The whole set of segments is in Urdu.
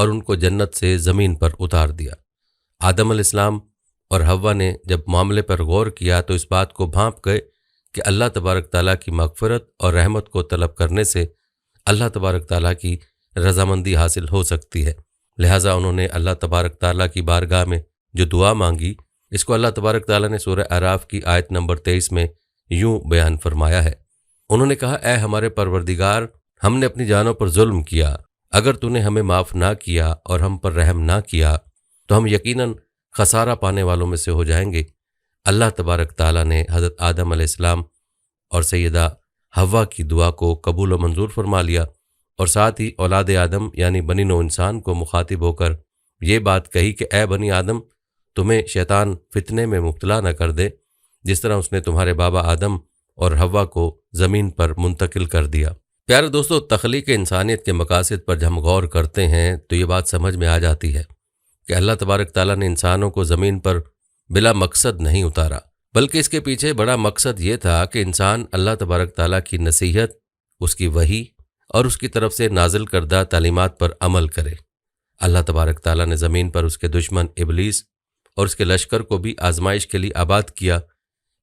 اور ان کو جنت سے زمین پر اتار دیا۔ آدم علیہ السلام اور حوا نے جب معاملے پر غور کیا تو اس بات کو بھانپ گئے کہ اللہ تبارک تعالیٰ کی مغفرت اور رحمت کو طلب کرنے سے اللہ تبارک تعالیٰ کی رضامندی حاصل ہو سکتی ہے، لہٰذا انہوں نے اللہ تبارک تعالیٰ کی بارگاہ میں جو دعا مانگی، اس کو اللہ تبارک تعالیٰ نے سورہ اعراف کی آیت نمبر 23 میں یوں بیان فرمایا ہے۔ انہوں نے کہا، اے ہمارے پروردگار، ہم نے اپنی جانوں پر ظلم کیا، اگر تو نے ہمیں معاف نہ کیا اور ہم پر رحم نہ کیا تو ہم یقیناً خسارہ پانے والوں میں سے ہو جائیں گے۔ اللہ تبارک تعالیٰ نے حضرت آدم علیہ السلام اور سیدہ حوا کی دعا کو قبول و منظور فرما لیا، اور ساتھ ہی اولاد آدم یعنی بنی نوع انسان کو مخاطب ہو کر یہ بات کہی کہ اے بنی آدم، تمہیں شیطان فتنے میں مبتلا نہ کر دے جس طرح اس نے تمہارے بابا آدم اور حوا کو زمین پر منتقل کر دیا۔ پیارے دوستو، تخلیق انسانیت کے مقاصد پر جب ہم غور کرتے ہیں تو یہ بات سمجھ میں آ جاتی ہے کہ اللہ تبارک تعالیٰ نے انسانوں کو زمین پر بلا مقصد نہیں اتارا، بلکہ اس کے پیچھے بڑا مقصد یہ تھا کہ انسان اللہ تبارک تعالیٰ کی نصیحت، اس کی وحی اور اس کی طرف سے نازل کردہ تعلیمات پر عمل کرے۔ اللہ تبارک تعالیٰ نے زمین پر اس کے دشمن ابلیس اور اس کے لشکر کو بھی آزمائش کے لیے آباد کیا۔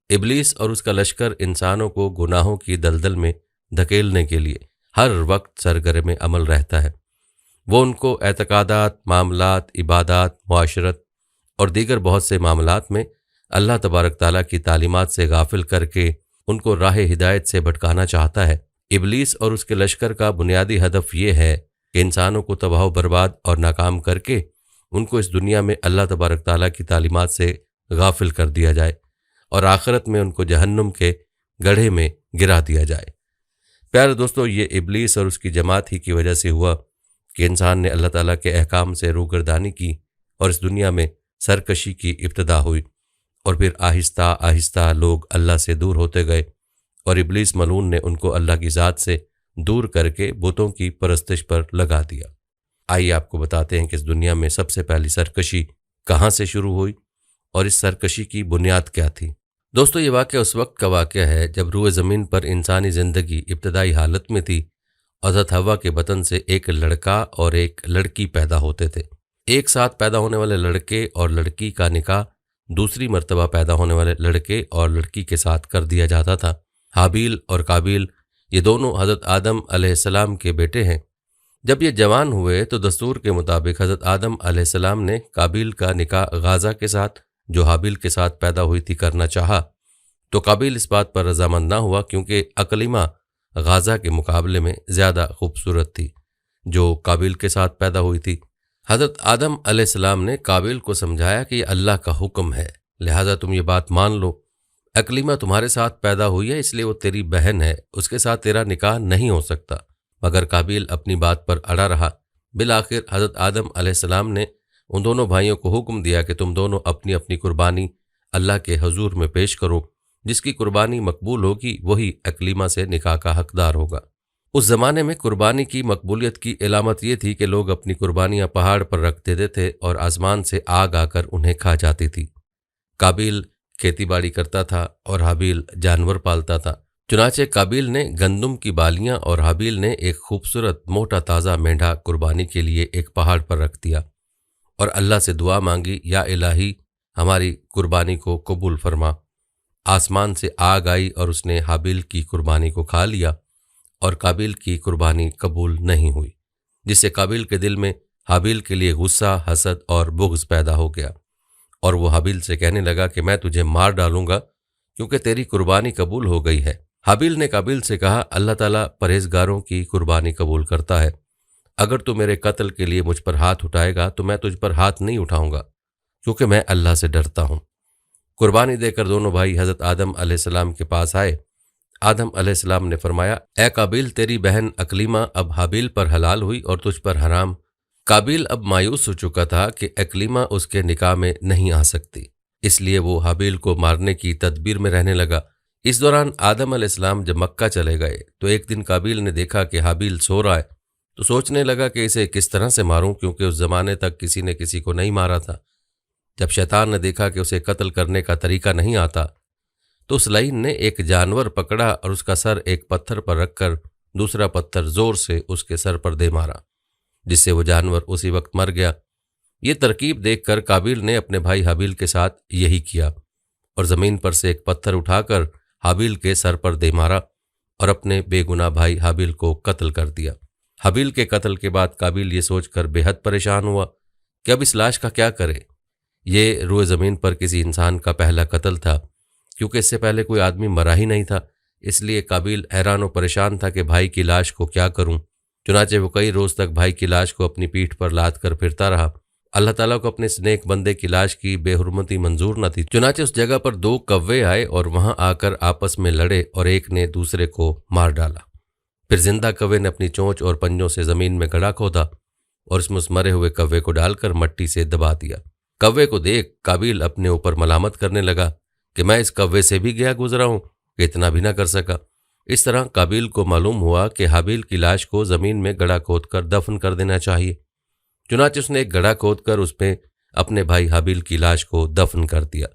ابلیس اور اس کا لشکر انسانوں کو گناہوں کی دلدل میں دھکیلنے کے لیے ہر وقت سرگرم عمل رہتا ہے۔ وہ ان کو اعتقادات، معاملات، عبادات، معاشرت اور دیگر بہت سے معاملات میں اللہ تبارک تعالیٰ کی تعلیمات سے غافل کر کے ان کو راہ ہدایت سے بھٹکانا چاہتا ہے۔ ابلیس اور اس کے لشکر کا بنیادی ہدف یہ ہے کہ انسانوں کو تباہ و برباد اور ناکام کر کے ان کو اس دنیا میں اللہ تبارک تعالیٰ کی تعلیمات سے غافل کر دیا جائے اور آخرت میں ان کو جہنم کے گڑھے میں گرا دیا جائے۔ پیارے دوستو، یہ ابلیس اور اس کی جماعت ہی کی وجہ سے ہوا کہ انسان نے اللہ تعالیٰ کے احکام سے روگردانی کی اور اس دنیا میں سرکشی کی ابتدا ہوئی، اور پھر آہستہ آہستہ لوگ اللہ سے دور ہوتے گئے اور ابلیس ملعون نے ان کو اللہ کی ذات سے دور کر کے بتوں کی پرستش پر لگا دیا۔ آئیے آپ کو بتاتے ہیں کہ اس دنیا میں سب سے پہلی سرکشی کہاں سے شروع ہوئی اور اس سرکشی کی بنیاد کیا تھی۔ دوستو، یہ واقعہ اس وقت کا واقعہ ہے جب روئے زمین پر انسانی زندگی ابتدائی حالت میں تھی۔ حضرت حوا کے بطن سے ایک لڑکا اور ایک لڑکی پیدا ہوتے تھے۔ ایک ساتھ پیدا ہونے والے لڑکے اور لڑکی کا نکاح دوسری مرتبہ پیدا ہونے والے لڑکے اور لڑکی کے ساتھ کر دیا جاتا تھا۔ حابیل اور قابیل یہ دونوں حضرت آدم علیہ السلام کے بیٹے ہیں۔ جب یہ جوان ہوئے تو دستور کے مطابق حضرت آدم علیہ السلام نے قابیل کا نکاح غازہ کے ساتھ، جو حابیل کے ساتھ پیدا ہوئی تھی، کرنا چاہا، تو قابیل اس بات پر رضامند نہ ہوا کیونکہ اقلیمہ غازہ کے مقابلے میں زیادہ خوبصورت تھی جو قابیل کے ساتھ پیدا ہوئی تھی۔ حضرت آدم علیہ السلام نے قابیل کو سمجھایا کہ یہ اللہ کا حکم ہے، لہٰذا تم یہ بات مان لو، اقلیمہ تمہارے ساتھ پیدا ہوئی ہے، اس لیے وہ تیری بہن ہے، اس کے ساتھ تیرا نکاح نہیں ہو سکتا۔ مگر قابیل اپنی بات پر اڑا رہا۔ بالآخر حضرت آدم علیہ السلام نے ان دونوں بھائیوں کو حکم دیا کہ تم دونوں اپنی اپنی قربانی اللہ کے حضور میں پیش کرو، جس کی قربانی مقبول ہوگی وہی اقلیمہ سے نکاح کا حقدار ہوگا۔ اس زمانے میں قربانی کی مقبولیت کی علامت یہ تھی کہ لوگ اپنی قربانیاں پہاڑ پر رکھ دیتے تھے اور آسمان سے آگ آ کر انہیں کھا جاتی تھی۔ قابیل کھیتی باڑی کرتا تھا اور حابیل جانور پالتا تھا، چنانچہ قابیل نے گندم کی بالیاں اور حابیل نے ایک خوبصورت موٹا تازہ مینڈھا قربانی کے لیے ایک پہاڑ پر رکھ دیا اور اللہ سے دعا مانگی، یا الہی ہماری قربانی کو قبول فرما۔ آسمان سے آگ آئی اور اس نے حابیل کی قربانی کو کھا لیا اور قابیل کی قربانی قبول نہیں ہوئی، جس سے قابیل کے دل میں حابیل کے لیے غصہ، حسد اور بغض پیدا ہو گیا، اور وہ حابیل سے کہنے لگا کہ میں تجھے مار ڈالوں گا کیونکہ تیری قربانی قبول ہو گئی ہے۔ حابیل نے قابیل سے کہا، اللہ تعالیٰ پرہیزگاروں کی قربانی قبول کرتا ہے، اگر تو میرے قتل کے لیے مجھ پر ہاتھ اٹھائے گا تو میں تجھ پر ہاتھ نہیں اٹھاؤں گا کیونکہ میں اللہ سے ڈرتا ہوں۔ قربانی دے کر دونوں بھائی حضرت آدم علیہ السلام کے پاس آئے۔ آدم علیہ السلام نے فرمایا، اے قابیل، تیری بہن اقلیمہ اب حابیل پر حلال ہوئی اور تجھ پر حرام۔ قابیل اب مایوس ہو چکا تھا کہ اقلیمہ اس کے نکاح میں نہیں آ سکتی، اس لیے وہ حابیل کو مارنے کی تدبیر میں رہنے لگا۔ اس دوران آدم علیہ السلام جب مکہ چلے گئے تو ایک دن قابیل نے دیکھا کہ حابیل سو رہا ہے، تو سوچنے لگا کہ اسے کس طرح سے ماروں، کیونکہ اس زمانے تک کسی نے کسی کو نہیں مارا تھا۔ جب شیطان نے دیکھا کہ اسے قتل کرنے کا طریقہ نہیں آتا تو اس لعین نے ایک جانور پکڑا اور اس کا سر ایک پتھر پر رکھ کر دوسرا پتھر زور سے اس کے سر پر دے مارا، جس سے وہ جانور اسی وقت مر گیا۔ یہ ترکیب دیکھ کر قابیل نے اپنے بھائی حابیل کے ساتھ یہی کیا اور زمین پر سے ایک پتھر اٹھا کر حابیل کے سر پر دے مارا اور اپنے بے گناہ بھائی حابیل کو قتل کر دیا۔ حابیل کے قتل کے بعد قابیل یہ سوچ کر بے حد پریشان ہوا کہ اب اس لاش کا کیا کرے۔ یہ روئے زمین پر کسی انسان کا پہلا قتل تھا، کیونکہ اس سے پہلے کوئی آدمی مرا ہی نہیں تھا۔ اس لیے قابیل حیران و پریشان تھا کہ بھائی کی لاش کو کیا کروں۔ چنانچہ وہ کئی روز تک بھائی کی لاش کو اپنی پیٹھ پر لاد کر پھرتا رہا۔ اللہ تعالیٰ کو اپنے اس نیک بندے کی لاش کی بے حرمتی منظور نہ تھی، چنانچہ اس جگہ پر 2 کوے آئے اور وہاں آ کر آپس میں لڑے اور ایک نے دوسرے کو مار ڈالا۔ پھر زندہ کوے نے اپنی چونچ اور پنجوں سے زمین میں گڑھا کھودا اور اس میں اس مرے ہوئے کوے کو ڈال کر مٹی سے دبا دیا۔ کوے کو دیکھ قابیل اپنے اوپر ملامت کرنے لگا کہ میں اس کوے سے بھی گیا گزرا ہوں کہ اتنا بھی نہ کر سکا۔ اس طرح قابیل کو معلوم ہوا کہ حابیل کی لاش کو زمین میں گڑھا کھود کر دفن کر دینا چاہیے۔ چنانچہ اس نے ایک گڑھا کھود کر اس میں اپنے بھائی حابیل کی لاش کو دفن کر دیا۔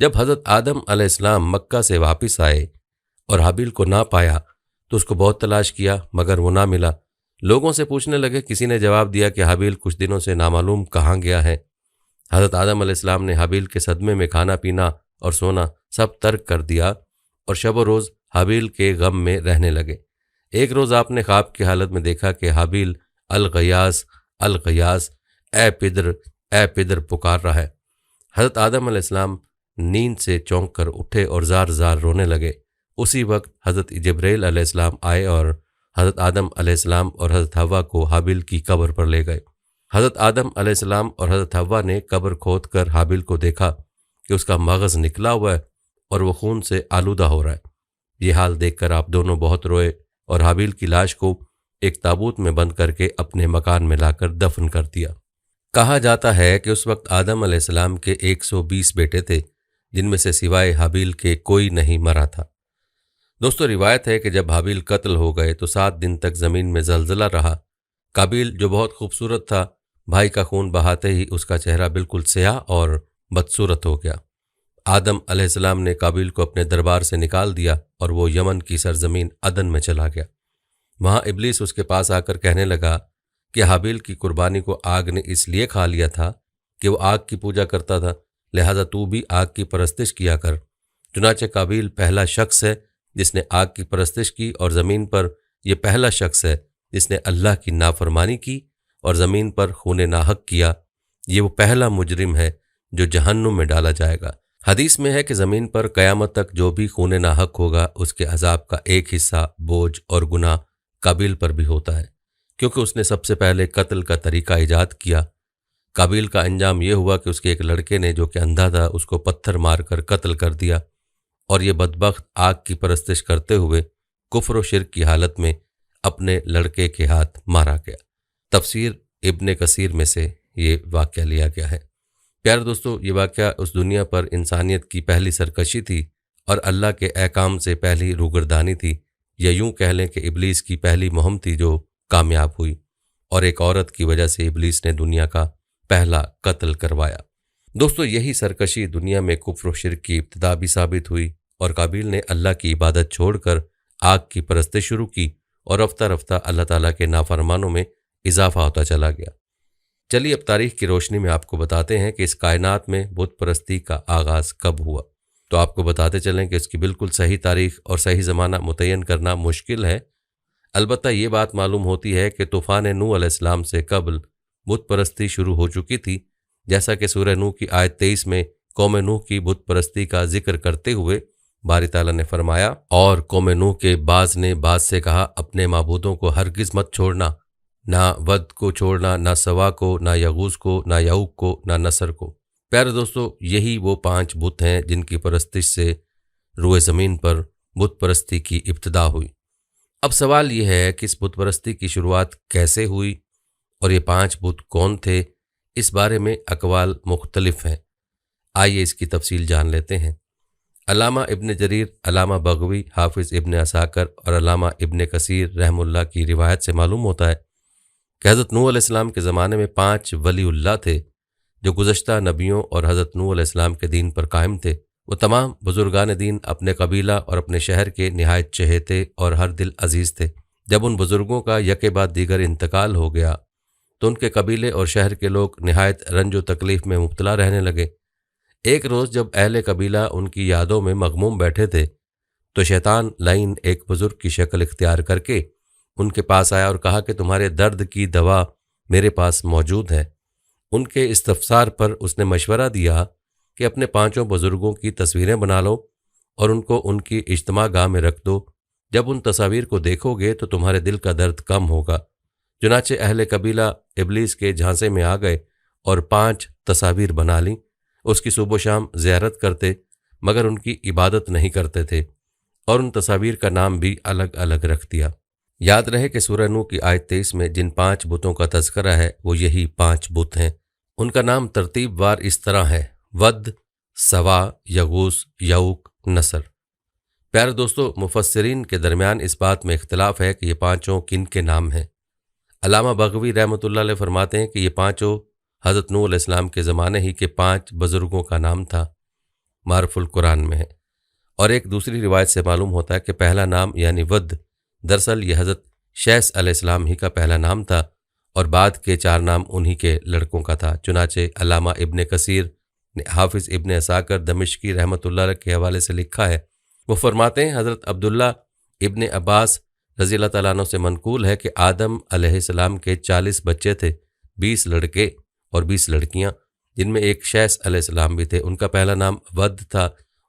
جب حضرت آدم علیہ السلام مکہ سے واپس آئے اور حابیل کو نہ پایا تو اس کو بہت تلاش کیا مگر وہ نہ ملا۔ لوگوں سے پوچھنے لگے، کسی نے جواب دیا کہ حابیل کچھ دنوں سے نامعلوم کہاں گیا ہے۔ حضرت آدم علیہ السلام نے حابیل کے صدمے میں کھانا پینا اور سونا سب ترک کر دیا اور شب و روز حابیل کے غم میں رہنے لگے۔ ایک روز آپ نے خواب کی حالت میں دیکھا کہ حابیل الغیاث الغیاث، اے پدر پکار رہا ہے۔ حضرت آدم علیہ السلام نیند سے چونک کر اٹھے اور زار زار رونے لگے۔ اسی وقت حضرت جبرائیل علیہ السلام آئے اور حضرت آدم علیہ السلام اور حضرت حوا کو حابیل کی قبر پر لے گئے۔ حضرت آدم علیہ السلام اور حضرت حوا نے قبر کھود کر حابیل کو دیکھا کہ اس کا مغز نکلا ہوا ہے اور وہ خون سے آلودہ ہو رہا ہے۔ یہ حال دیکھ کر آپ دونوں بہت روئے اور حابیل کی لاش کو ایک تابوت میں بند کر کے اپنے مکان میں لا کر دفن کر دیا۔ کہا جاتا ہے کہ اس وقت آدم علیہ السلام کے 120 بیٹے تھے، جن میں سے سوائے حابیل کے کوئی نہیں مرا تھا۔ دوستو، روایت ہے کہ جب حابیل قتل ہو گئے تو 7 دن تک زمین میں زلزلہ رہا۔ قابیل جو بہت خوبصورت تھا، بھائی کا خون بہاتے ہی اس کا چہرہ بالکل سیاہ اور بدصورت ہو گیا۔ آدم علیہ السلام نے قابیل کو اپنے دربار سے نکال دیا اور وہ یمن کی سرزمین عدن میں چلا گیا۔ وہاں ابلیس اس کے پاس آ کر کہنے لگا کہ حابیل کی قربانی کو آگ نے اس لیے کھا لیا تھا کہ وہ آگ کی پوجا کرتا تھا، لہذا تو بھی آگ کی پرستش کیا کر۔ چنانچہ قابیل پہلا شخص ہے جس نے آگ کی پرستش کی اور زمین پر یہ پہلا شخص ہے جس نے اللہ کی نافرمانی کی اور زمین پر خون ناحق کیا۔ یہ وہ پہلا مجرم ہے جو جہنم میں ڈالا جائے گا۔ حدیث میں ہے کہ زمین پر قیامت تک جو بھی خون ناحق ہوگا اس کے عذاب کا ایک حصہ بوجھ اور گناہ قابیل پر بھی ہوتا ہے، کیونکہ اس نے سب سے پہلے قتل کا طریقہ ایجاد کیا۔ قابیل کا انجام یہ ہوا کہ اس کے ایک لڑکے نے جو کہ اندھا تھا اس کو پتھر مار کر قتل کر دیا اور یہ بدبخت آگ کی پرستش کرتے ہوئے کفر و شرک کی حالت میں اپنے لڑکے کے ہاتھ مارا گیا۔ تفسیر ابن کثیر میں سے یہ واقعہ لیا گیا ہے۔ پیارے دوستو، یہ واقعہ اس دنیا پر انسانیت کی پہلی سرکشی تھی اور اللہ کے احکام سے پہلی روگردانی تھی، یا یوں کہہ لیں کہ ابلیس کی پہلی مہم تھی جو کامیاب ہوئی، اور ایک عورت کی وجہ سے ابلیس نے دنیا کا پہلا قتل کروایا۔ دوستو، یہی سرکشی دنیا میں کفر و شرک کی ابتدا بھی ثابت ہوئی اور قابیل نے اللہ کی عبادت چھوڑ کر آگ کی پرستش شروع کی اور رفتہ رفتہ اللہ تعالیٰ کے نافرمانوں میں اضافہ ہوتا چلا گیا۔ چلیے اب تاریخ کی روشنی میں آپ کو بتاتے ہیں کہ اس کائنات میں بت پرستی کا آغاز کب ہوا۔ تو آپ کو بتاتے چلیں کہ اس کی بالکل صحیح تاریخ اور صحیح زمانہ متعین کرنا مشکل ہے۔ البتہ یہ بات معلوم ہوتی ہے کہ طوفان نوح علیہ السلام سے قبل بت پرستی شروع ہو چکی تھی، جیسا کہ سورہ نوح کی آیت 23 میں قوم نوح کی بت پرستی کا ذکر کرتے ہوئے باری تعالیٰ نے فرمایا، اور قوم نوح کے بعض نے بعض سے کہا اپنے معبودوں کو ہرگز مت چھوڑنا، نہ ود کو چھوڑنا، نہ سوا کو، نہ یغوث کو، نہ یعوق کو، نہ نصر کو۔ پیارے دوستو، یہی وہ 5 بت ہیں جن کی پرستش سے روئے زمین پر بت پرستی کی ابتدا ہوئی۔ اب سوال یہ ہے کہ اس بت پرستی کی شروعات کیسے ہوئی اور یہ 5 بت کون تھے؟ اس بارے میں اقوال مختلف ہیں۔ آئیے اس کی تفصیل جان لیتے ہیں۔ علامہ ابن جریر، علامہ بغوی، حافظ ابن عساکر اور علامہ ابن کثیر رحم اللہ کی روایت سے معلوم ہوتا ہے کہ حضرت نوح علیہ السلام کے زمانے میں 5 ولی اللہ تھے جو گزشتہ نبیوں اور حضرت نوح علیہ السلام کے دین پر قائم تھے۔ وہ تمام بزرگان دین اپنے قبیلہ اور اپنے شہر کے نہایت چہیتے اور ہر دل عزیز تھے۔ جب ان بزرگوں کا یکے بعد دیگر انتقال ہو گیا تو ان کے قبیلے اور شہر کے لوگ نہایت رنج و تکلیف میں مبتلا رہنے لگے۔ ایک روز جب اہل قبیلہ ان کی یادوں میں مغموم بیٹھے تھے تو شیطان لعین ایک بزرگ کی شکل اختیار کر کے ان کے پاس آیا اور کہا کہ تمہارے درد کی دوا میرے پاس موجود ہے۔ ان کے استفسار پر اس نے مشورہ دیا کہ اپنے 5 بزرگوں کی تصویریں بنا لو اور ان کو ان کی اجتماع گاہ میں رکھ دو۔ جب ان تصاویر کو دیکھو گے تو تمہارے دل کا درد کم ہوگا۔ چنانچہ اہل قبیلہ ابلیس کے جھانسے میں آ گئے اور 5 تصاویر بنا لیں۔ اس کی صبح و شام زیارت کرتے مگر ان کی عبادت نہیں کرتے تھے اور ان تصاویر کا نام بھی الگ الگ رکھ دیا۔ یاد رہے کہ سورہ نوح کی آیت 23 میں جن 5 بتوں کا تذکرہ ہے وہ یہی 5 بت ہیں۔ ان کا نام ترتیب وار اس طرح ہے: ود، سوا، یغوث، یعوق، نصر۔ پیارے دوستو، مفسرین کے درمیان اس بات میں اختلاف ہے کہ یہ 5 کن کے نام ہیں۔ علامہ بغوی رحمۃ اللہ علیہ فرماتے ہیں کہ یہ 5 حضرت نوح علیہ السلام کے زمانے ہی کے 5 بزرگوں کا نام تھا، معرف القرآن میں ہے۔ اور ایک دوسری روایت سے معلوم ہوتا ہے کہ پہلا نام یعنی ود دراصل یہ حضرت شیث علیہ السلام ہی کا پہلا نام تھا اور بعد کے 4 نام انہی کے لڑکوں کا تھا۔ چنانچہ علامہ ابن کثیر نے حافظ ابن عساکر دمشقی رحمۃ اللہ علیہ کے حوالے سے لکھا ہے، وہ فرماتے ہیں حضرت عبداللہ ابن عباس رضی اللہ تعالیٰ عنہ سے منقول ہے کہ آدم علیہ السلام کے 40 بچے تھے، 20 لڑکے اور 20 لڑکیاں، جن میں ایک شیث علیہ السلام بھی تھے۔ ان کا پہلا نام ود تھا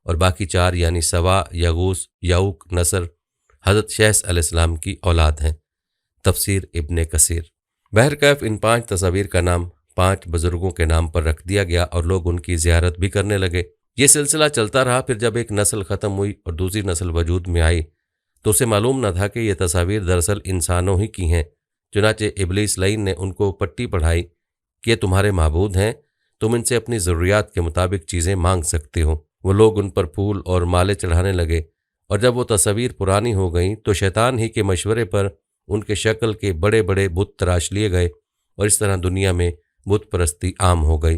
اور باقی 4 یعنی سوا، یغوث، یعوق، نصر حضرت شیث علیہ السلام کی اولاد ہیں۔ تفسیر ابن کثیر۔ بہرکیف ان 5 تصاویر کا نام 5 بزرگوں کے نام پر رکھ دیا گیا اور لوگ ان کی زیارت بھی کرنے لگے۔ یہ سلسلہ چلتا رہا، پھر جب ایک نسل ختم ہوئی اور دوسری نسل وجود میں آئی تو اسے معلوم نہ تھا کہ یہ تصاویر دراصل انسانوں ہی کی ہیں۔ چنانچہ ابلیس لعین نے ان کو پٹی پڑھائی کہ یہ تمہارے معبود ہیں، تم ان سے اپنی ضروریات کے مطابق چیزیں مانگ سکتے ہو۔ وہ لوگ ان پر پھول اور مالے چڑھانے لگے اور جب وہ تصاویر پرانی ہو گئیں تو شیطان ہی کے مشورے پر ان کے شکل کے بڑے بڑے بت تراش لیے گئے اور اس طرح دنیا میں بت پرستی عام ہو گئی۔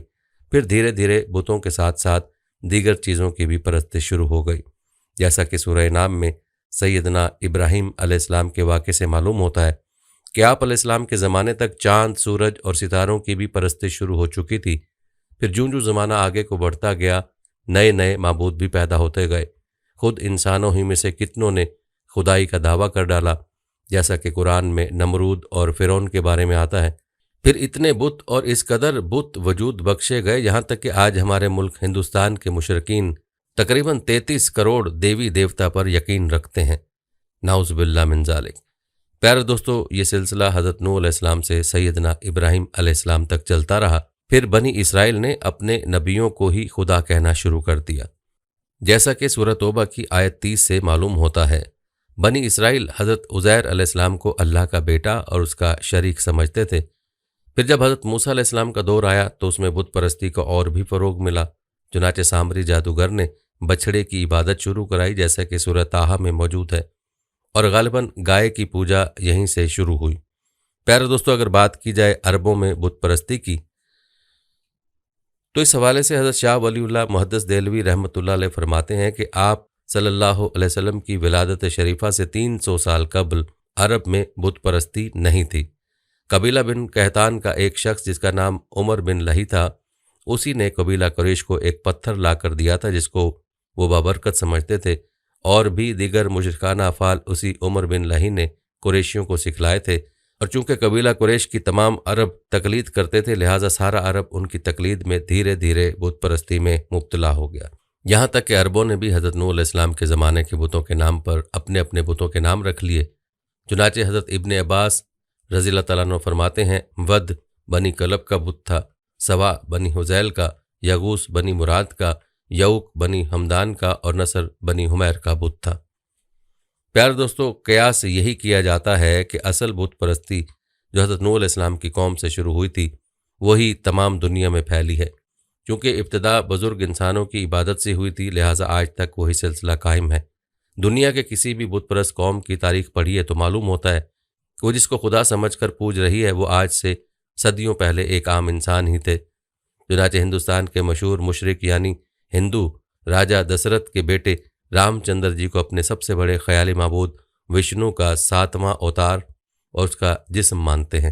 پھر دھیرے دھیرے بتوں کے ساتھ ساتھ دیگر چیزوں کی بھی پرستش شروع ہو گئی، جیسا کہ سورہ نام میں سیدنا ابراہیم علیہ السلام کے واقعے سے معلوم ہوتا ہے کہ آپ علیہ السلام کے زمانے تک چاند، سورج اور ستاروں کی بھی پرستش شروع ہو چکی تھی۔ پھر جوں زمانہ آگے کو بڑھتا گیا، نئے نئے معبود بھی پیدا ہوتے گئے۔ خود انسانوں ہی میں سے کتنوں نے خدائی کا دعویٰ کر ڈالا، جیسا کہ قرآن میں نمرود اور فرعون کے بارے میں آتا ہے۔ پھر اتنے بت اور اس قدر بت وجود بخشے گئے یہاں تک کہ آج ہمارے ملک ہندوستان کے مشرکین تقریباً 33 کروڑ دیوی دیوتا پر یقین رکھتے ہیں، نعوذ باللہ من ذالک۔ پیارے دوستو، یہ سلسلہ حضرت نوح علیہ السلام سے سیدنا ابراہیم علیہ السلام تک چلتا رہا۔ پھر بنی اسرائیل نے اپنے نبیوں کو ہی خدا کہنا شروع کر دیا، جیسا کہ سورہ توبہ کی آیت 30 سے معلوم ہوتا ہے۔ بنی اسرائیل حضرت عزیر علیہ السلام کو اللہ کا بیٹا اور اس کا شریک سمجھتے تھے۔ پھر جب حضرت موسیٰ علیہ السلام کا دور آیا تو اس میں بت پرستی کو اور بھی فروغ ملا۔ چنانچہ سامری جادوگر نے بچھڑے کی عبادت شروع کرائی، جیسا کہ سورہ طٰہٰ میں موجود ہے، اور غالباً گائے کی پوجا یہیں سے شروع ہوئی۔ پیارے دوستو، اگر بات کی جائے عربوں میں بت پرستی کی تو اس حوالے سے حضرت شاہ ولی اللہ محدث دہلوی رحمۃ اللہ علیہ فرماتے ہیں کہ آپ صلی اللہ علیہ وسلم کی ولادت شریفہ سے 300 سال قبل عرب میں بت پرستی نہیں تھی۔ قبیلہ بن قحطان کا ایک شخص جس کا نام عمر بن لہی تھا، اسی نے قبیلہ قریش کو ایک پتھر لا کر دیا تھا جس کو وہ بابرکت سمجھتے تھے، اور بھی دیگر مشرکانہ افعال اسی عمر بن لہی نے قریشیوں کو سکھلائے تھے۔ اور چونکہ قبیلہ قریش کی تمام عرب تقلید کرتے تھے، لہٰذا سارا عرب ان کی تقلید میں دھیرے دھیرے بت پرستی میں مبتلا ہو گیا، یہاں تک کہ عربوں نے بھی حضرت نوح علیہ السلام کے زمانے کے بتوں کے نام پر اپنے اپنے بتوں کے نام رکھ لیے۔ چنانچہ حضرت ابن عباس رضی اللہ تعالیٰ عنہ فرماتے ہیں، ود بنی کلب کا بت تھا، سوا بنی حذیل کا، یغوث بنی مراد کا، یعوق بنی ہمدان کا اور نصر بنی حمیر کا بت تھا۔ پیارے دوستو، قیاس یہی کیا جاتا ہے کہ اصل بت پرستی جو حضرت نوح علیہ السلام کی قوم سے شروع ہوئی تھی وہی تمام دنیا میں پھیلی ہے۔ چونکہ ابتدا بزرگ انسانوں کی عبادت سے ہوئی تھی، لہٰذا آج تک وہی سلسلہ قائم ہے۔ دنیا کے کسی بھی بت پرست قوم کی تاریخ پڑھیے تو معلوم ہوتا ہے کہ وہ جس کو خدا سمجھ کر پوج رہی ہے وہ آج سے صدیوں پہلے ایک عام انسان ہی تھے۔ چنانچہ ہندوستان کے مشہور مشرک یعنی ہندو راجہ دسرتھ کے بیٹے رام چندر جی کو اپنے سب سے بڑے خیالی معبود وشنو کا 7واں اوتار اور اس کا جسم مانتے ہیں۔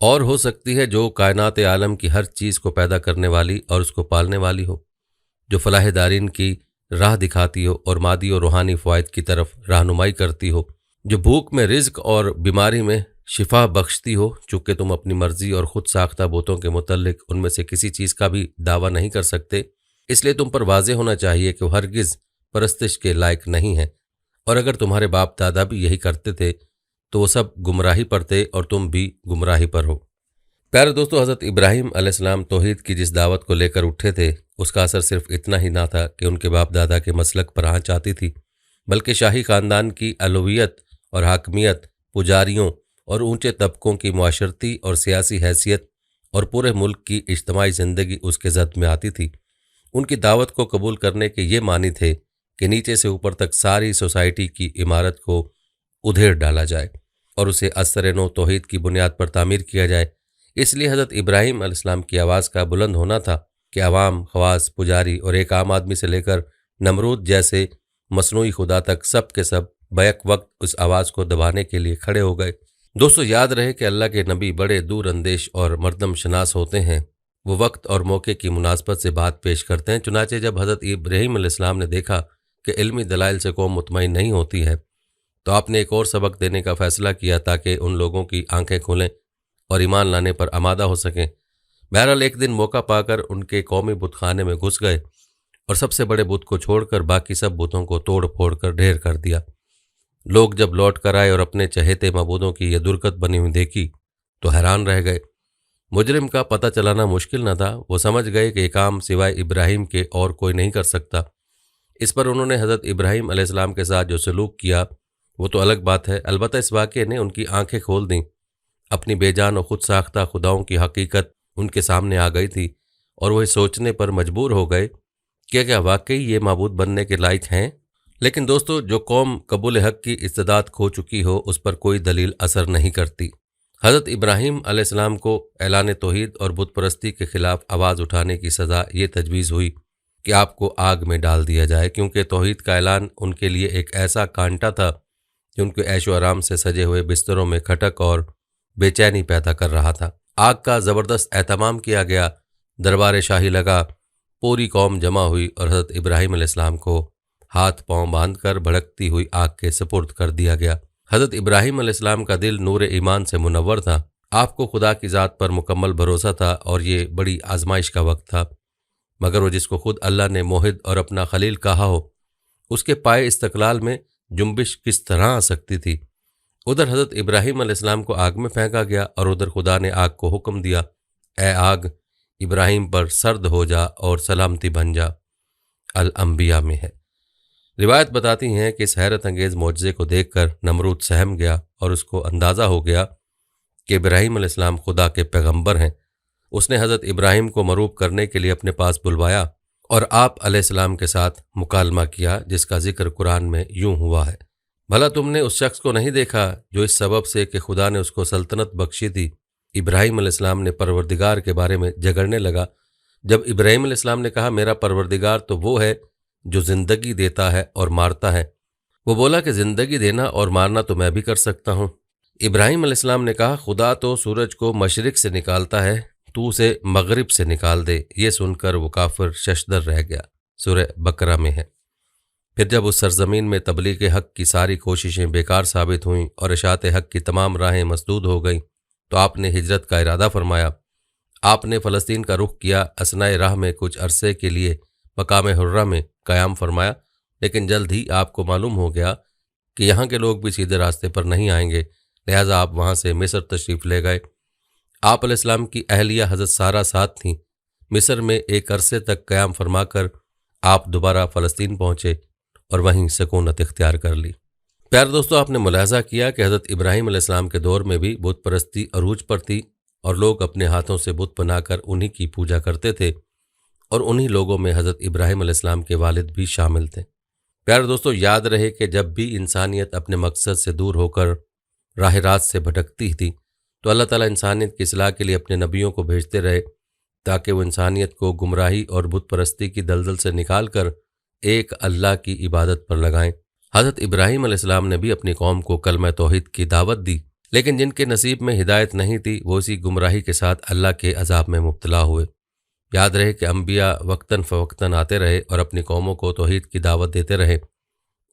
اور ہو سکتی ہے جو کائنات عالم کی ہر چیز کو پیدا کرنے والی اور اس کو پالنے والی ہو، جو فلاح دارین کی راہ دکھاتی ہو اور مادی اور روحانی فوائد کی طرف رہنمائی کرتی ہو، جو بھوک میں رزق اور بیماری میں شفا بخشتی ہو۔ چونکہ تم اپنی مرضی اور خود ساختہ بتوں کے متعلق ان میں سے کسی چیز کا بھی دعویٰ نہیں کر سکتے، اس لیے تم پر واضح ہونا چاہیے کہ وہ ہرگز پرستش کے لائق نہیں ہیں، اور اگر تمہارے باپ دادا بھی یہی کرتے تھے تو وہ سب گمراہی پر تھے اور تم بھی گمراہی پر ہو۔ پیارے دوستو، حضرت ابراہیم علیہ السلام توحید کی جس دعوت کو لے کر اٹھے تھے، اس کا اثر صرف اتنا ہی نہ تھا کہ ان کے باپ دادا کے مسلک پر آنچ آتی تھی، بلکہ شاہی خاندان کی الوہیت اور حاکمیت، پجاریوں اور اونچے طبقوں کی معاشرتی اور سیاسی حیثیت اور پورے ملک کی اجتماعی زندگی اس کے زد میں آتی تھی۔ ان کی دعوت کو قبول کرنے کے یہ معنی تھے کہ نیچے سے اوپر تک ساری سوسائٹی کی عمارت کو ادھیڑ ڈالا جائے اور اسے از سر نو توحید کی بنیاد پر تعمیر کیا جائے۔ اس لیے حضرت ابراہیم علیہ السلام کی آواز کا بلند ہونا تھا کہ عوام، خواص، پجاری اور ایک عام آدمی سے لے کر نمرود جیسے مصنوعی خدا تک سب کے سب بیک وقت اس آواز کو دبانے کے لیے کھڑے ہو گئے۔ دوستو، یاد رہے کہ اللہ کے نبی بڑے دور اندیش اور مردم شناس ہوتے ہیں۔ وہ وقت اور موقع کی مناسبت سے بات پیش کرتے ہیں۔ چنانچہ جب حضرت ابراہیم علیہ السلام نے دیکھا کہ علمی دلائل سے قوم مطمئن نہیں ہوتی ہے، تو آپ نے ایک اور سبق دینے کا فیصلہ کیا تاکہ ان لوگوں کی آنکھیں کھلیں اور ایمان لانے پر آمادہ ہو سکیں۔ بہرحال ایک دن موقع پا کر ان کے قومی بت خانے میں گھس گئے اور سب سے بڑے بت کو چھوڑ کر باقی سب بتوں کو توڑ پھوڑ کر ڈھیر کر دیا۔ لوگ جب لوٹ کر آئے اور اپنے چہیتے معبودوں کی یہ درگت بنی ہوئی دیکھی تو حیران رہ گئے۔ مجرم کا پتہ چلانا مشکل نہ تھا، وہ سمجھ گئے کہ یہ کام سوائے ابراہیم کے اور کوئی نہیں کر سکتا۔ اس پر انہوں نے حضرت ابراہیم علیہ السلام کے ساتھ جو سلوک کیا وہ تو الگ بات ہے، البتہ اس واقعے نے ان کی آنکھیں کھول دیں۔ اپنی بے جان اور خود ساختہ خداؤں کی حقیقت ان کے سامنے آ گئی تھی اور وہ سوچنے پر مجبور ہو گئے کہ کیا واقعی یہ معبود بننے کے لائق ہیں۔ لیکن دوستو، جو قوم قبول حق کی استعداد کھو چکی ہو اس پر کوئی دلیل اثر نہیں کرتی۔ حضرت ابراہیم علیہ السلام کو اعلان توحید اور بت پرستی کے خلاف آواز اٹھانے کی سزا یہ تجویز ہوئی کہ آپ کو آگ میں ڈال دیا جائے، کیونکہ توحید کا اعلان ان کے لیے ایک ایسا کانٹا تھا کہ ان کے عیش و آرام سے سجے ہوئے بستروں میں کھٹک اور بے چینی پیدا کر رہا تھا۔ آگ کا زبردست اہتمام کیا گیا، دربار شاہی لگا، پوری قوم جمع ہوئی اور حضرت ابراہیم علیہ السلام کو ہاتھ پاؤں باندھ کر بھڑکتی ہوئی آگ کے سپرد کر دیا گیا۔ حضرت ابراہیم علیہ السلام کا دل نور ایمان سے منور تھا، آپ کو خدا کی ذات پر مکمل بھروسہ تھا اور یہ بڑی آزمائش کا وقت تھا، مگر وہ جس کو خود اللہ نے موحد اور اپنا خلیل کہا ہو، اس کے پائے استقلال میں جنبش کس طرح آ سکتی تھی؟ ادھر حضرت ابراہیم علیہ السلام کو آگ میں پھینکا گیا اور ادھر خدا نے آگ کو حکم دیا، اے آگ، ابراہیم پر سرد ہو جا اور سلامتی بن جا۔ الانبیاء میں ہے۔ روایت بتاتی ہیں کہ اس حیرت انگیز معجزے کو دیکھ کر نمرود سہم گیا اور اس کو اندازہ ہو گیا کہ ابراہیم علیہ السلام خدا کے پیغمبر ہیں۔ اس نے حضرت ابراہیم کو مروب کرنے کے لیے اپنے پاس بلوایا اور آپ علیہ السلام کے ساتھ مکالمہ کیا، جس کا ذکر قرآن میں یوں ہوا ہے، بھلا تم نے اس شخص کو نہیں دیکھا جو اس سبب سے کہ خدا نے اس کو سلطنت بخشی تھی، ابراہیم علیہ السلام نے پروردگار کے بارے میں جھگڑنے لگا۔ جب ابراہیم علیہ السلام نے کہا میرا پروردگار تو وہ ہے جو زندگی دیتا ہے اور مارتا ہے، وہ بولا کہ زندگی دینا اور مارنا تو میں بھی کر سکتا ہوں۔ ابراہیم علیہ السلام نے کہا خدا تو سورج کو مشرق سے نکالتا ہے، تو اسے مغرب سے نکال دے۔ یہ سن کر وہ کافر ششدر رہ گیا، سورہ بقرہ میں ہے۔ پھر جب اس سرزمین میں تبلیغ حق کی ساری کوششیں بیکار ثابت ہوئیں اور اشاعت حق کی تمام راہیں مسدود ہو گئیں تو آپ نے ہجرت کا ارادہ فرمایا۔ آپ نے فلسطین کا رخ کیا، اثناء راہ میں کچھ عرصے کے لیے مقام حرہ میں قیام فرمایا، لیکن جلد ہی آپ کو معلوم ہو گیا کہ یہاں کے لوگ بھی سیدھے راستے پر نہیں آئیں گے، لہٰذا آپ وہاں سے مصر تشریف لے گئے۔ آپ علیہ السلام کی اہلیہ حضرت سارہ ساتھ تھیں۔ مصر میں ایک عرصے تک قیام فرما کر آپ دوبارہ فلسطین پہنچے اور وہیں سکونت اختیار کر لی۔ پیارے دوستو، آپ نے ملاحظہ کیا کہ حضرت ابراہیم علیہ السلام کے دور میں بھی بت پرستی عروج پر تھی اور لوگ اپنے ہاتھوں سے بت بنا کر انہی کی پوجا کرتے تھے، اور انہی لوگوں میں حضرت ابراہیم علیہ السلام کے والد بھی شامل تھے۔ پیارے دوستو، یاد رہے کہ جب بھی انسانیت اپنے مقصد سے دور ہو کر راہ راست سے بھٹکتی تھی تو اللہ تعالیٰ انسانیت کی اصلاح کے لیے اپنے نبیوں کو بھیجتے رہے تاکہ وہ انسانیت کو گمراہی اور بت پرستی کی دلدل سے نکال کر ایک اللہ کی عبادت پر لگائیں۔ حضرت ابراہیم علیہ السلام نے بھی اپنی قوم کو کلمہ توحید کی دعوت دی، لیکن جن کے نصیب میں ہدایت نہیں تھی وہ اسی گمراہی کے ساتھ اللہ کے عذاب میں مبتلا ہوئے۔ یاد رہے کہ انبیاء وقتاً فوقتاً آتے رہے اور اپنی قوموں کو توحید کی دعوت دیتے رہے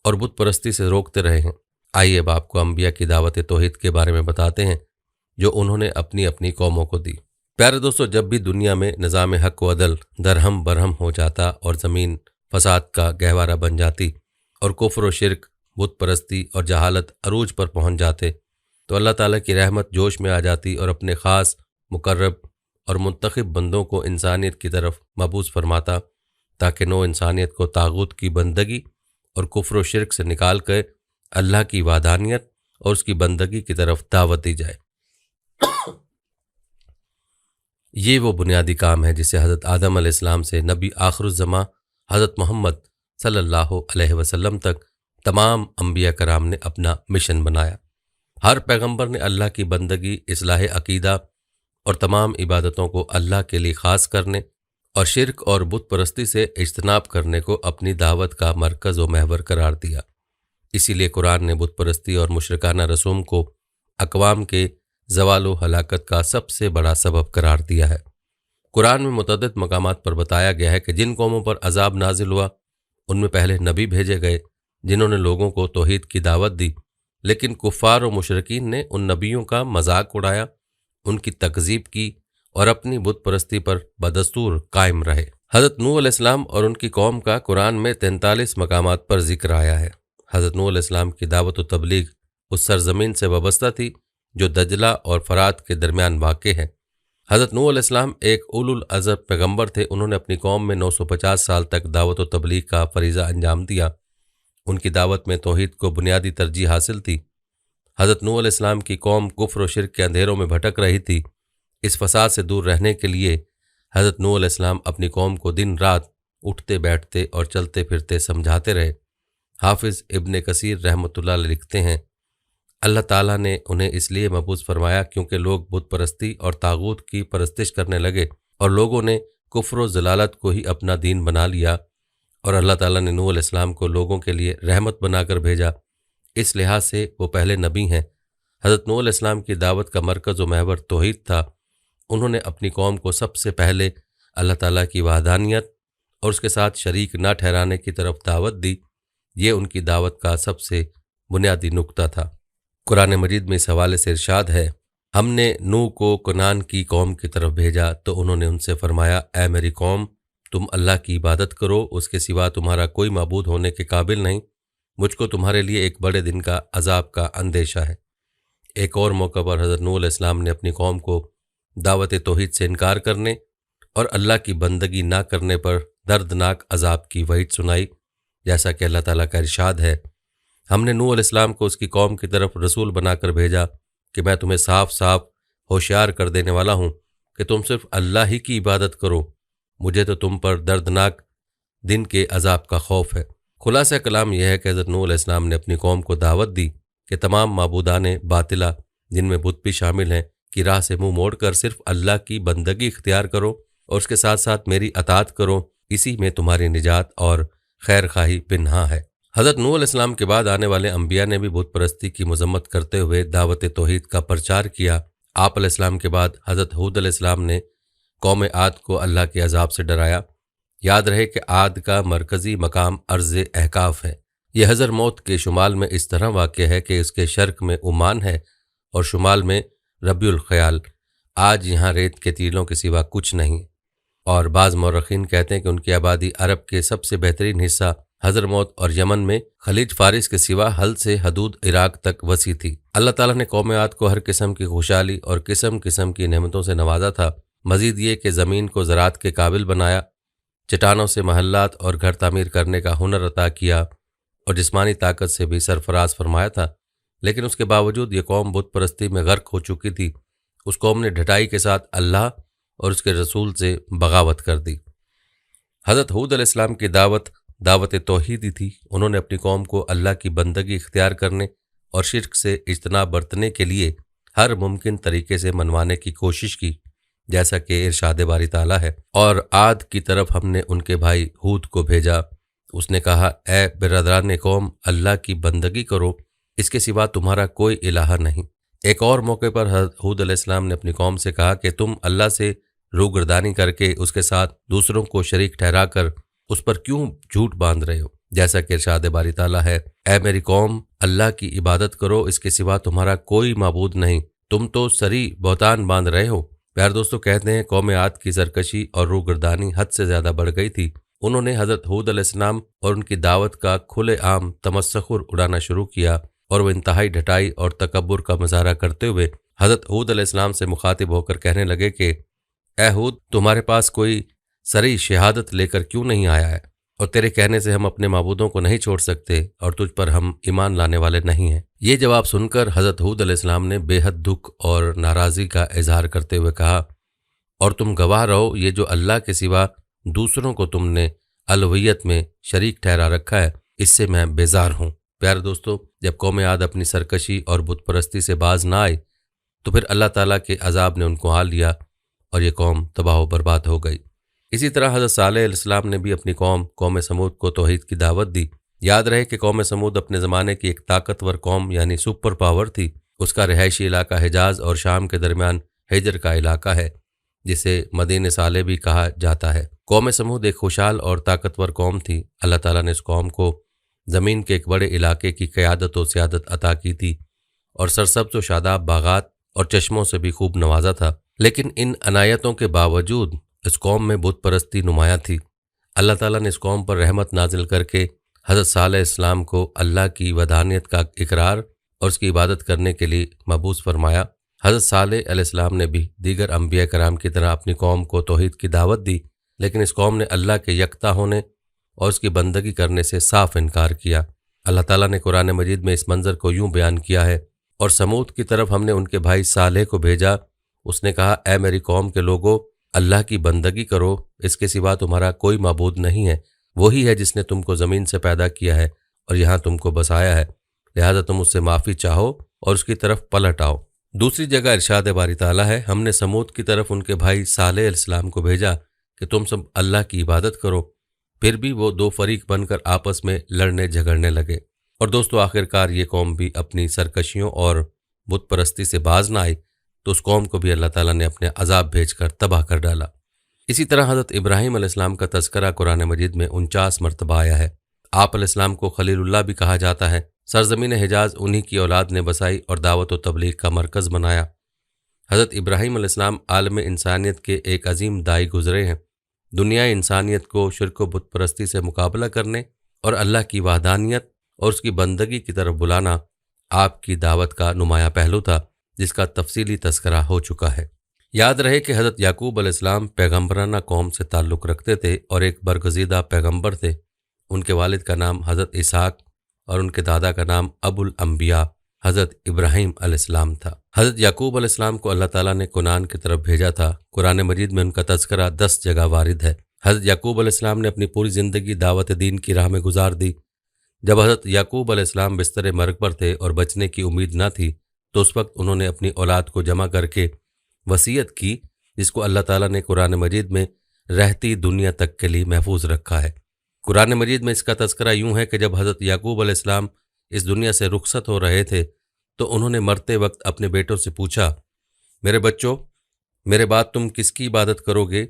اور بت پرستی سے روکتے رہے ہیں۔ آئیے اب آپ کو انبیاء کی دعوت توحید کے بارے میں بتاتے ہیں جو انہوں نے اپنی اپنی قوموں کو دی۔ پیارے دوستو، جب بھی دنیا میں نظام حق و عدل درہم برہم ہو جاتا اور زمین فساد کا گہوارہ بن جاتی اور کفر و شرک، بت پرستی اور جہالت عروج پر پہنچ جاتے، تو اللہ تعالیٰ کی رحمت جوش میں آ جاتی اور اپنے خاص مقرب اور منتخب بندوں کو انسانیت کی طرف مبعوث فرماتا تاکہ نو انسانیت کو طاغوت کی بندگی اور کفر و شرک سے نکال کر اللہ کی وحدانیت اور اس کی بندگی کی طرف دعوت دی جائے۔ یہ وہ بنیادی کام ہے جسے حضرت آدم علیہ السلام سے نبی آخر الزماں حضرت محمد صلی اللہ علیہ وسلم تک تمام انبیاء کرام نے اپنا مشن بنایا۔ ہر پیغمبر نے اللہ کی بندگی، اصلاح عقیدہ اور تمام عبادتوں کو اللہ کے لیے خاص کرنے اور شرک اور بت پرستی سے اجتناب کرنے کو اپنی دعوت کا مرکز و محور قرار دیا۔ اسی لیے قرآن نے بت پرستی اور مشرکانہ رسوم کو اقوام کے زوال و ہلاکت کا سب سے بڑا سبب قرار دیا ہے۔ قرآن میں متعدد مقامات پر بتایا گیا ہے کہ جن قوموں پر عذاب نازل ہوا ان میں پہلے نبی بھیجے گئے جنہوں نے لوگوں کو توحید کی دعوت دی، لیکن کفار و مشرکین نے ان نبیوں کا مذاق اڑایا، ان کی تکذیب کی اور اپنی بت پرستی پر بدستور قائم رہے۔ حضرت نوح علیہ السلام اور ان کی قوم کا قرآن میں 43 مقامات پر ذکر آیا ہے۔ حضرت نوح علیہ السلام کی دعوت و تبلیغ اس سرزمین سے وابستہ تھی جو دجلہ اور فرات کے درمیان واقع ہے۔ حضرت نوح علیہ السلام ایک اولو العزم پیغمبر تھے۔ انہوں نے اپنی قوم میں 950 سال تک دعوت و تبلیغ کا فریضہ انجام دیا۔ ان کی دعوت میں توحید کو بنیادی ترجیح حاصل تھی۔ حضرت نوح علیہ السلام کی قوم کفر و شرک کے اندھیروں میں بھٹک رہی تھی۔ اس فساد سے دور رہنے کے لیے حضرت نوح علیہ السلام اپنی قوم کو دن رات اٹھتے بیٹھتے اور چلتے پھرتے سمجھاتے رہے۔ حافظ ابن کثیر رحمۃ اللہ علیہ لکھتے ہیں، اللہ تعالیٰ نے انہیں اس لیے مبعوث فرمایا کیونکہ لوگ بت پرستی اور طاغوت کی پرستش کرنے لگے اور لوگوں نے کفر و ضلالت کو ہی اپنا دین بنا لیا، اور اللہ تعالیٰ نے نوح علیہ السلام کو لوگوں کے لیے رحمت بنا کر بھیجا۔ اس لحاظ سے وہ پہلے نبی ہیں۔ حضرت نوح علیہ السلام کی دعوت کا مرکز و محور توحید تھا۔ انہوں نے اپنی قوم کو سب سے پہلے اللہ تعالیٰ کی وحدانیت اور اس کے ساتھ شریک نہ ٹھہرانے کی طرف دعوت دی۔ یہ ان کی دعوت کا سب سے بنیادی نقطہ تھا۔ قرآن مجید میں اس حوالے سے ارشاد ہے، ہم نے نوح کو کنعان کی قوم کی طرف بھیجا تو انہوں نے ان سے فرمایا، اے میری قوم، تم اللہ کی عبادت کرو، اس کے سوا تمہارا کوئی معبود ہونے کے قابل نہیں، مجھ کو تمہارے لیے ایک بڑے دن کا عذاب کا اندیشہ ہے۔ ایک اور موقع پر حضرت نوح علیہ السلام نے اپنی قوم کو دعوت توحید سے انکار کرنے اور اللہ کی بندگی نہ کرنے پر دردناک عذاب کی وعید سنائی، جیسا کہ اللہ تعالیٰ کا ارشاد ہے، ہم نے نوح علیہ السلام کو اس کی قوم کی طرف رسول بنا کر بھیجا کہ میں تمہیں صاف صاف ہوشیار کر دینے والا ہوں کہ تم صرف اللہ ہی کی عبادت کرو، مجھے تو تم پر دردناک دن کے عذاب کا خوف ہے۔ خلاصہ کلام یہ ہے کہ حضرت نوح علیہ السلام نے اپنی قوم کو دعوت دی کہ تمام معبودان باطلہ جن میں بت بھی شامل ہیں کی راہ سے منہ موڑ کر صرف اللہ کی بندگی اختیار کرو اور اس کے ساتھ ساتھ میری اطاعت کرو، اسی میں تمہاری نجات اور خیر خواہی پنہاں ہے۔ حضرت نوح علیہ السلام کے بعد آنے والے انبیاء نے بھی بت پرستی کی مذمت کرتے ہوئے دعوت توحید کا پرچار کیا۔ آپ علیہ السلام کے بعد حضرت ہود علیہ السلام نے قوم عاد کو اللہ کے عذاب سے ڈرایا۔ یاد رہے کہ عاد کا مرکزی مقام ارض احقاف ہے۔ یہ حضر موت کے شمال میں اس طرح واقع ہے کہ اس کے شرق میں عمان ہے اور شمال میں ربیع الخیال۔ آج یہاں ریت کے ٹیلوں کے سوا کچھ نہیں، اور بعض مورخین کہتے ہیں کہ ان کی آبادی عرب کے سب سے بہترین حصہ حضر موت اور یمن میں خلیج فارس کے سوا حل سے حدود عراق تک وسیع تھی۔ اللہ تعالیٰ نے قوم عاد کو ہر قسم کی خوشحالی اور قسم قسم کی نعمتوں سے نوازا تھا۔ مزید یہ کہ زمین کو زراعت کے قابل بنایا، چٹانوں سے محلات اور گھر تعمیر کرنے کا ہنر عطا کیا اور جسمانی طاقت سے بھی سرفراز فرمایا تھا، لیکن اس کے باوجود یہ قوم بت پرستی میں غرق ہو چکی تھی۔ اس قوم نے ڈھٹائی کے ساتھ اللہ اور اس کے رسول سے بغاوت کر دی۔ حضرت ہود علیہ السلام کی دعوت توحیدی تھی۔ انہوں نے اپنی قوم کو اللہ کی بندگی اختیار کرنے اور شرک سے اجتناب برتنے کے لیے ہر ممکن طریقے سے منوانے کی کوشش کی، جیسا کہ ارشاد باری تعالیٰ ہے، اور عاد کی طرف ہم نے ان کے بھائی ہود کو بھیجا۔ اس نے کہا، اے برادران قوم، اللہ کی بندگی کرو، اس کے سوا تمہارا کوئی الہ نہیں۔ ایک اور موقع پر حضرت ہود علیہ السلام نے اپنی قوم سے کہا کہ تم اللہ سے روگردانی کر کے اس کے ساتھ دوسروں کو شریک ٹھہرا کر اس پر کیوں جھوٹ باندھ رہے ہو؟ جیسا کہ ارشاد باری تعالیٰ ہے، اے میری قوم، اللہ کی عبادت کرو، اس کے سوا تمہارا کوئی معبود نہیں، تم تو سری بہتان باندھ رہے ہو۔ پیار دوستو، کہتے ہیں قوم عاد کی سرکشی اور روگردانی حد سے زیادہ بڑھ گئی تھی۔ انہوں نے حضرت ہود علیہ السلام اور ان کی دعوت کا کھلے عام تمسخر اڑانا شروع کیا، اور وہ انتہائی ڈھٹائی اور تکبر کا مظاہرہ کرتے ہوئے حضرت ہود علیہ السلام سے مخاطب ہو کر کہنے لگے کہ اے ہود، تمہارے پاس کوئی سری شہادت لے کر کیوں نہیں آیا ہے؟ اور تیرے کہنے سے ہم اپنے معبودوں کو نہیں چھوڑ سکتے، اور تجھ پر ہم ایمان لانے والے نہیں ہیں۔ یہ جواب سن کر حضرت ہود علیہ السلام نے بے حد دکھ اور ناراضی کا اظہار کرتے ہوئے کہا، اور تم گواہ رہو، یہ جو اللہ کے سوا دوسروں کو تم نے الوہیت میں شریک ٹھہرا رکھا ہے، اس سے میں بیزار ہوں۔ پیارے دوستو، جب قوم عاد اپنی سرکشی اور بت پرستی سے باز نہ آئی تو پھر اللہ تعالیٰ کے عذاب نے ان کو آ لیا اور یہ قوم تباہ و برباد ہو گئی۔ اسی طرح حضرت صالح علیہ السلام نے بھی اپنی قوم سمود کو توحید کی دعوت دی۔ یاد رہے کہ قوم سمود اپنے زمانے کی ایک طاقتور قوم یعنی سپر پاور تھی۔ اس کا رہائشی علاقہ حجاز اور شام کے درمیان ہجر کا علاقہ ہے، جسے مدین صالح بھی کہا جاتا ہے۔ قوم سمود ایک خوشحال اور طاقتور قوم تھی۔ اللہ تعالیٰ نے اس قوم کو زمین کے ایک بڑے علاقے کی قیادت و سیادت عطا کی تھی، اور سرسبز و شاداب باغات اور چشموں سے بھی خوب نوازا تھا۔ لیکن ان عنایتوں کے باوجود اس قوم میں بت پرستی نمایاں تھی۔ اللہ تعالیٰ نے اس قوم پر رحمت نازل کر کے حضرت صالح علیہ السلام کو اللہ کی وحدانیت کا اقرار اور اس کی عبادت کرنے کے لیے مبعوث فرمایا۔ حضرت صالح علیہ السلام نے بھی دیگر انبیاء کرام کی طرح اپنی قوم کو توحید کی دعوت دی، لیکن اس قوم نے اللہ کے یکتا ہونے اور اس کی بندگی کرنے سے صاف انکار کیا۔ اللہ تعالیٰ نے قرآن مجید میں اس منظر کو یوں بیان کیا ہے، اور سمود کی طرف ہم نے ان کے بھائی صالح کو بھیجا، اس نے کہا، اے میری قوم کے لوگو، اللہ کی بندگی کرو، اس کے سوا تمہارا کوئی معبود نہیں ہے، وہی ہے جس نے تم کو زمین سے پیدا کیا ہے اور یہاں تم کو بسایا ہے، لہذا تم اس سے معافی چاہو اور اس کی طرف پلٹ آؤ۔ دوسری جگہ ارشاد باری تعالیٰ ہے، ہم نے سمود کی طرف ان کے بھائی صالح علیہ السلام کو بھیجا کہ تم سب اللہ کی عبادت کرو، پھر بھی وہ دو فریق بن کر آپس میں لڑنے جھگڑنے لگے۔ اور دوستو، آخرکار یہ قوم بھی اپنی سرکشیوں اور بت پرستی سے باز نہ آئی، تو اس قوم کو بھی اللہ تعالیٰ نے اپنے عذاب بھیج کر تباہ کر ڈالا۔ اسی طرح حضرت ابراہیم علیہ السلام کا تذکرہ قرآن مجید میں 49 مرتبہ آیا ہے۔ آپ علیہ السلام کو خلیل اللہ بھی کہا جاتا ہے۔ سرزمین حجاز انہی کی اولاد نے بسائی اور دعوت و تبلیغ کا مرکز بنایا۔ حضرت ابراہیم علیہ السلام عالم انسانیت کے ایک عظیم داعی گزرے ہیں۔ دنیا انسانیت کو شرک و بت پرستی سے مقابلہ کرنے اور اللہ کی وحدانیت اور اس کی بندگی کی طرف بلانا آپ کی دعوت کا نمایاں پہلو تھا، جس کا تفصیلی تذکرہ ہو چکا ہے۔ یاد رہے کہ حضرت یعقوب علیہ السلام پیغمبرانہ قوم سے تعلق رکھتے تھے اور ایک برگزیدہ پیغمبر تھے۔ ان کے والد کا نام حضرت اسحاق اور ان کے دادا کا نام ابو الانبیاء حضرت ابراہیم علیہ السلام تھا۔ حضرت یعقوب علیہ السلام کو اللہ تعالیٰ نے کنعان کی طرف بھیجا تھا۔ قرآن مجید میں ان کا تذکرہ 10 جگہ وارد ہے۔ حضرت یعقوب علیہ السلام نے اپنی پوری زندگی دعوت دین کی راہ میں گزار دی۔ جب حضرت یعقوب علیہ السلام بستر مرگ پر تھے اور بچنے کی امید نہ تھی، تو اس وقت انہوں نے اپنی اولاد کو جمع کر کے وصیت کی، جس کو اللہ تعالیٰ نے قرآن مجید میں رہتی دنیا تک کے لیے محفوظ رکھا ہے۔ قرآن مجید میں اس کا تذکرہ یوں ہے کہ جب حضرت یعقوب علیہ السلام اس دنیا سے رخصت ہو رہے تھے تو انہوں نے مرتے وقت اپنے بیٹوں سے پوچھا، میرے بچوں، میرے بعد تم کس کی عبادت کرو گے؟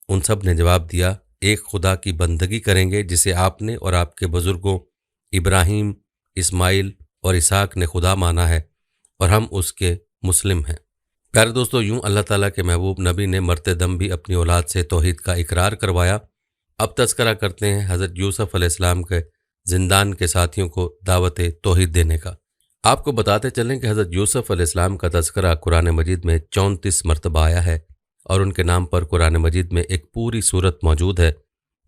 ان سب نے جواب دیا، ایک خدا کی بندگی کریں گے جسے آپ نے اور آپ کے بزرگوں ابراہیم، اسماعیل اور اسحاق نے خدا مانا ہے، اور ہم اس کے مسلم ہیں۔ پیارے دوستو، یوں اللہ تعالیٰ کے محبوب نبی نے مرتے دم بھی اپنی اولاد سے توحید کا اقرار کروایا۔ اب تذکرہ کرتے ہیں حضرت یوسف علیہ السلام کے زندان کے ساتھیوں کو دعوت توحید دینے کا۔ آپ کو بتاتے چلیں کہ حضرت یوسف علیہ السلام کا تذکرہ قرآن مجید میں 34 مرتبہ آیا ہے، اور ان کے نام پر قرآن مجید میں ایک پوری سورت موجود ہے،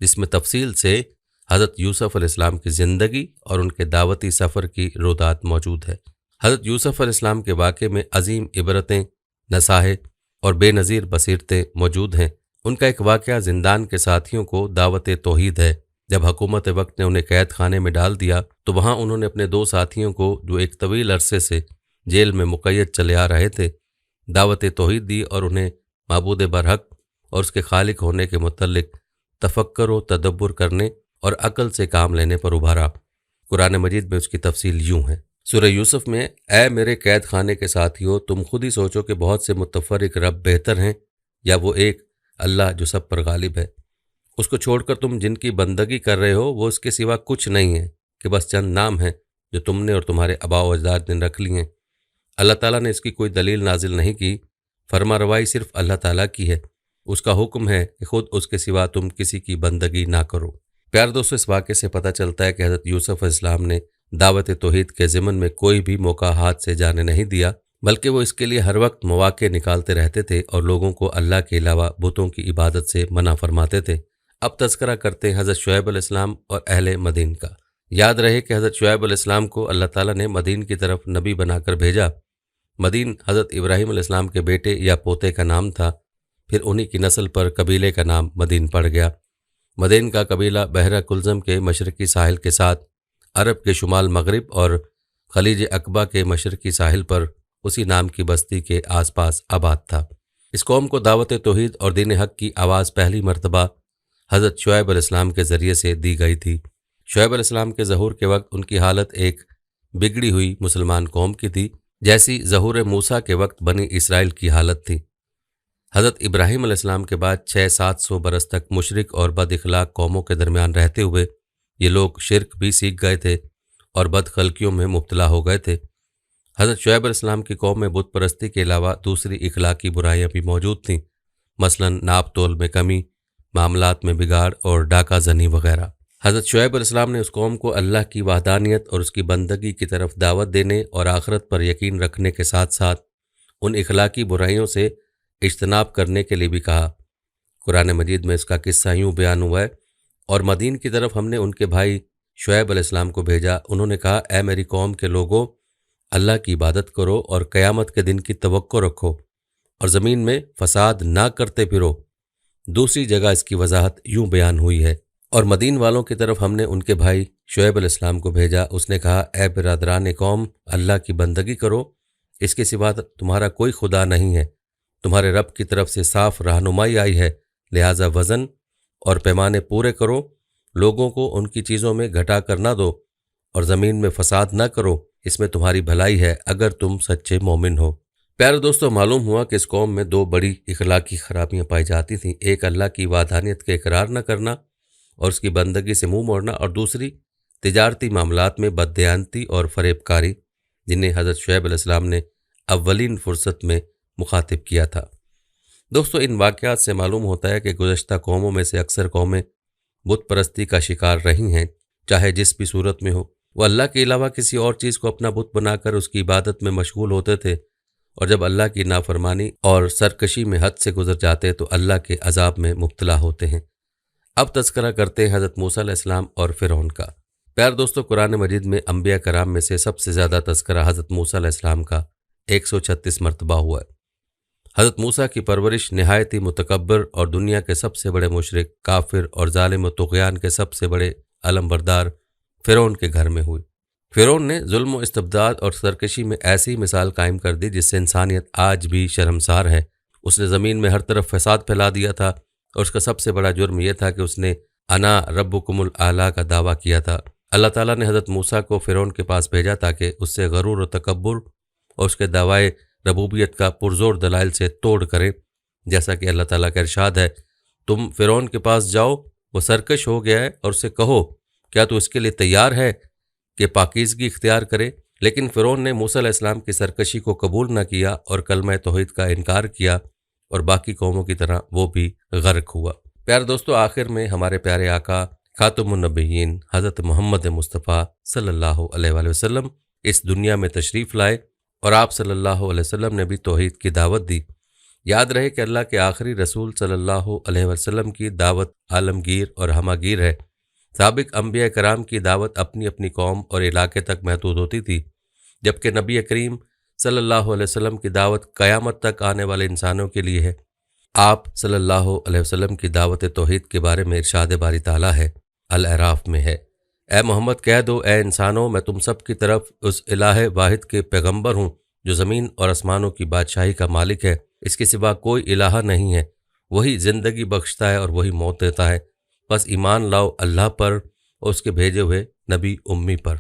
جس میں تفصیل سے حضرت یوسف علیہ السلام کی زندگی اور ان کے دعوتی سفر کی رودات موجود ہے۔ حضرت یوسف علیہ السلام کے واقعے میں عظیم عبرتیں، نصائح اور بے نظیر بصیرتیں موجود ہیں۔ ان کا ایک واقعہ زندان کے ساتھیوں کو دعوت توحید ہے۔ جب حکومت وقت نے انہیں قید خانے میں ڈال دیا تو وہاں انہوں نے اپنے 2 ساتھیوں کو، جو ایک طویل عرصے سے جیل میں مقید چلے آ رہے تھے، دعوت توحید دی اور انہیں معبود برحق اور اس کے خالق ہونے کے متعلق تفکر و تدبر کرنے اور عقل سے کام لینے پر ابھارا۔ قرآن مجید میں اس کی تفصیل یوں ہے۔ سورہ یوسف میں اے میرے قید خانے کے ساتھیو، تم خود ہی سوچو کہ بہت سے متفرق رب بہتر ہیں یا وہ ایک اللہ جو سب پر غالب ہے۔ اس کو چھوڑ کر تم جن کی بندگی کر رہے ہو وہ اس کے سوا کچھ نہیں ہے کہ بس چند نام ہیں جو تم نے اور تمہارے آباء و اجداد نے رکھ لی ہیں۔ اللہ تعالیٰ نے اس کی کوئی دلیل نازل نہیں کی، فرما روائی صرف اللہ تعالیٰ کی ہے، اس کا حکم ہے کہ خود اس کے سوا تم کسی کی بندگی نہ کرو۔ پیار دوستو، اس واقعے سے پتہ چلتا ہے کہ حضرت یوسف علیہ السلام نے دعوت توحید کے ضمن میں کوئی بھی موقع ہاتھ سے جانے نہیں دیا، بلکہ وہ اس کے لیے ہر وقت مواقع نکالتے رہتے تھے اور لوگوں کو اللہ کے علاوہ بتوں کی عبادت سے منع فرماتے تھے۔ اب تذکرہ کرتے ہیں حضرت شعیب علیہ السلام اور اہل مدین کا۔ یاد رہے کہ حضرت شعیب علیہ السلام کو اللہ تعالیٰ نے مدین کی طرف نبی بنا کر بھیجا۔ مدین حضرت ابراہیم علیہ السلام کے بیٹے یا پوتے کا نام تھا، پھر انہی کی نسل پر قبیلے کا نام مدین پڑ گیا۔ مدین کا قبیلہ بحیرہ کلزم کے مشرقی ساحل کے ساتھ عرب کے شمال مغرب اور خلیج عقبہ کے مشرقی ساحل پر اسی نام کی بستی کے آس پاس آباد تھا۔ اس قوم کو دعوت توحید اور دین حق کی آواز پہلی مرتبہ حضرت شعیب علیہ السلام کے ذریعے سے دی گئی تھی۔ شعیب علیہ السلام کے ظہور کے وقت ان کی حالت ایک بگڑی ہوئی مسلمان قوم کی تھی، جیسی ظہور موسیٰ کے وقت بنی اسرائیل کی حالت تھی۔ حضرت ابراہیم علیہ السلام کے بعد 600-700 برس تک مشرک اور بد اخلاق قوموں کے درمیان رہتے ہوئے یہ لوگ شرک بھی سیکھ گئے تھے اور بد خلقیوں میں مبتلا ہو گئے تھے۔ حضرت شعیب علیہ السلام کی قوم میں بت پرستی کے علاوہ دوسری اخلاقی برائیاں بھی موجود تھیں، مثلاً ناپ تول میں کمی، معاملات میں بگاڑ اور ڈاکہ زنی وغیرہ۔ حضرت شعیب علیہ السلام نے اس قوم کو اللہ کی وحدانیت اور اس کی بندگی کی طرف دعوت دینے اور آخرت پر یقین رکھنے کے ساتھ ساتھ ان اخلاقی برائیوں سے اجتناب کرنے کے لیے بھی کہا۔ قرآن مجید میں اس کا قصہ یوں بیان ہوا ہے، اور مدین کی طرف ہم نے ان کے بھائی شعیب علیہ السلام کو بھیجا، انہوں نے کہا اے میری قوم کے لوگوں، اللہ کی عبادت کرو اور قیامت کے دن کی توقع رکھو اور زمین میں فساد نہ کرتے پھرو۔ دوسری جگہ اس کی وضاحت یوں بیان ہوئی ہے، اور مدین والوں کی طرف ہم نے ان کے بھائی شعیب علیہ السلام کو بھیجا، اس نے کہا اے برادران قوم، اللہ کی بندگی کرو، اس کے سوا تمہارا کوئی خدا نہیں ہے، تمہارے رب کی طرف سے صاف رہنمائی آئی ہے، لہٰذا وزن اور پیمانے پورے کرو، لوگوں کو ان کی چیزوں میں گھٹا کر نہ دو اور زمین میں فساد نہ کرو، اس میں تمہاری بھلائی ہے اگر تم سچے مومن ہو۔ پیارے دوستو، معلوم ہوا کہ اس قوم میں دو بڑی اخلاقی خرابیاں پائی جاتی تھیں، ایک اللہ کی وحدانیت کے اقرار نہ کرنا اور اس کی بندگی سے منہ موڑنا، اور دوسری تجارتی معاملات میں بددیانتی اور فریب کاری، جنہیں حضرت شعیب علیہ السلام نے اولین فرصت میں مخاطب کیا تھا۔ دوستو، ان واقعات سے معلوم ہوتا ہے کہ گزشتہ قوموں میں سے اکثر قومیں بت پرستی کا شکار رہی ہیں، چاہے جس بھی صورت میں ہو۔ وہ اللہ کے علاوہ کسی اور چیز کو اپنا بت بنا کر اس کی عبادت میں مشغول ہوتے تھے، اور جب اللہ کی نافرمانی اور سرکشی میں حد سے گزر جاتے تو اللہ کے عذاب میں مبتلا ہوتے ہیں۔ اب تذکرہ کرتے ہیں حضرت موسیٰ علیہ السلام اور فرعون کا۔ پیار دوستو، قرآن مجید میں انبیاء کرام میں سے سب سے زیادہ تذکرہ حضرت موسیٰ علیہ السلام کا 136 مرتبہ ہوا ہے۔ حضرت موسیٰ کی پرورش نہایت ہی متکبر اور دنیا کے سب سے بڑے مشرک، کافر اور ظالم و طغیان کے سب سے بڑے علم بردار فرعون کے گھر میں ہوئی۔ فرعون نے ظلم و استبداد اور سرکشی میں ایسی مثال قائم کر دی جس سے انسانیت آج بھی شرمسار ہے۔ اس نے زمین میں ہر طرف فساد پھیلا دیا تھا، اور اس کا سب سے بڑا جرم یہ تھا کہ اس نے انا ربکم الاعلیٰ کا دعویٰ کیا تھا۔ اللہ تعالیٰ نے حضرت موسیٰ کو فرعون کے پاس بھیجا تاکہ اس سے غرور و تکبر اور اس کے دعوائے ربوبیت کا پرزور دلائل سے توڑ کریں، جیسا کہ اللہ تعالیٰ کا ارشاد ہے، تم فرعون کے پاس جاؤ، وہ سرکش ہو گیا ہے، اور اسے کہو کیا تو اس کے لیے تیار ہے کہ پاکیزگی اختیار کرے؟ لیکن فرعون نے موسیٰ علیہ السلام کی سرکشی کو قبول نہ کیا اور کلمہ توحید کا انکار کیا، اور باقی قوموں کی طرح وہ بھی غرق ہوا۔ پیارے دوستو، آخر میں ہمارے پیارے آقا خاتم النبیین حضرت محمد مصطفیٰ صلی اللہ علیہ وآلہ وسلم اس دنیا میں تشریف لائے، اور آپ صلی اللہ علیہ وسلم نے بھی توحید کی دعوت دی۔ یاد رہے کہ اللہ کے آخری رسول صلی اللہ علیہ وسلم کی دعوت عالمگیر اور ہمہ گیر ہے۔ سابق انبیاء کرام کی دعوت اپنی اپنی قوم اور علاقے تک محدود ہوتی تھی، جبکہ نبی کریم صلی اللہ علیہ وسلم کی دعوت قیامت تک آنے والے انسانوں کے لیے ہے۔ آپ صلی اللہ علیہ وسلم کی دعوت توحید کے بارے میں ارشاد باری تعالیٰ ہے، الاعراف میں ہے، اے محمد کہہ دو اے انسانوں، میں تم سب کی طرف اس الہ واحد کے پیغمبر ہوں جو زمین اور آسمانوں کی بادشاہی کا مالک ہے، اس کے سوا کوئی الہ نہیں ہے، وہی زندگی بخشتا ہے اور وہی موت دیتا ہے، بس ایمان لاؤ اللہ پر اور اس کے بھیجے ہوئے نبی امی پر۔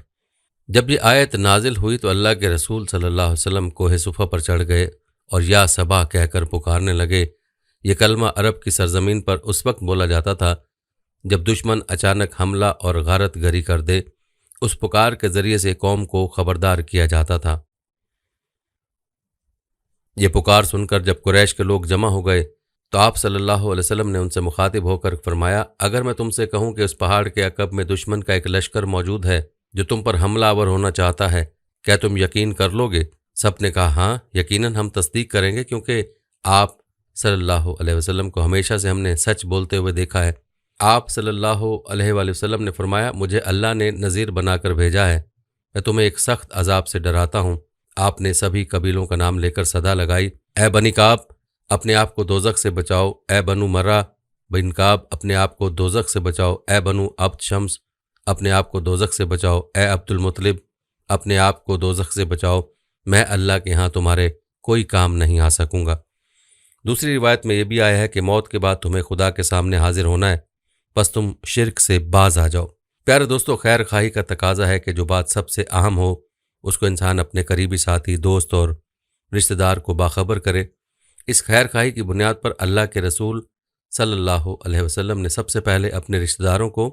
جب یہ آیت نازل ہوئی تو اللہ کے رسول صلی اللہ علیہ وسلم کوہ صفا پر چڑھ گئے اور یا صبا کہہ کر پکارنے لگے۔ یہ کلمہ عرب کی سرزمین پر اس وقت بولا جاتا تھا جب دشمن اچانک حملہ اور غارت گری کر دے۔ اس پکار کے ذریعے سے قوم کو خبردار کیا جاتا تھا۔ یہ پکار سن کر جب قریش کے لوگ جمع ہو گئے تو آپ صلی اللہ علیہ وسلم نے ان سے مخاطب ہو کر فرمایا، اگر میں تم سے کہوں کہ اس پہاڑ کے عقب میں دشمن کا ایک لشکر موجود ہے جو تم پر حملہ آور ہونا چاہتا ہے، کیا تم یقین کر لو گے؟ سب نے کہا ہاں، یقیناً ہم تصدیق کریں گے، کیونکہ آپ صلی اللہ علیہ وسلم کو ہمیشہ سے ہم نے سچ بولتے ہوئے دیکھا ہے۔ آپ صلی اللہ علیہ وآلہ وسلم نے فرمایا، مجھے اللہ نے نذیر بنا کر بھیجا ہے، میں تمہیں ایک سخت عذاب سے ڈراتا ہوں۔ آپ نے سبھی قبیلوں کا نام لے کر صدا لگائی، اے بنی کعب اپنے آپ کو دوزخ سے بچاؤ، اے بنو مرہ بن کعب اپنے آپ کو دوزخ سے بچاؤ، اے بنو عبد شمس اپنے آپ کو دوزخ سے بچاؤ، اے عبد المطلب اپنے آپ کو دوزخ سے بچاؤ، میں اللہ کے ہاں تمہارے کوئی کام نہیں آ سکوں گا۔ دوسری روایت میں یہ بھی آیا ہے کہ موت کے بعد تمہیں خدا کے سامنے حاضر ہونا ہے، بس تم شرک سے باز آ جاؤ۔ پیارے دوستو، خیر خواہی کا تقاضا ہے کہ جو بات سب سے اہم ہو اس کو انسان اپنے قریبی ساتھی، دوست اور رشتہ دار کو باخبر کرے۔ اس خیر خواہی کی بنیاد پر اللہ کے رسول صلی اللہ علیہ وسلم نے سب سے پہلے اپنے رشتہ داروں کو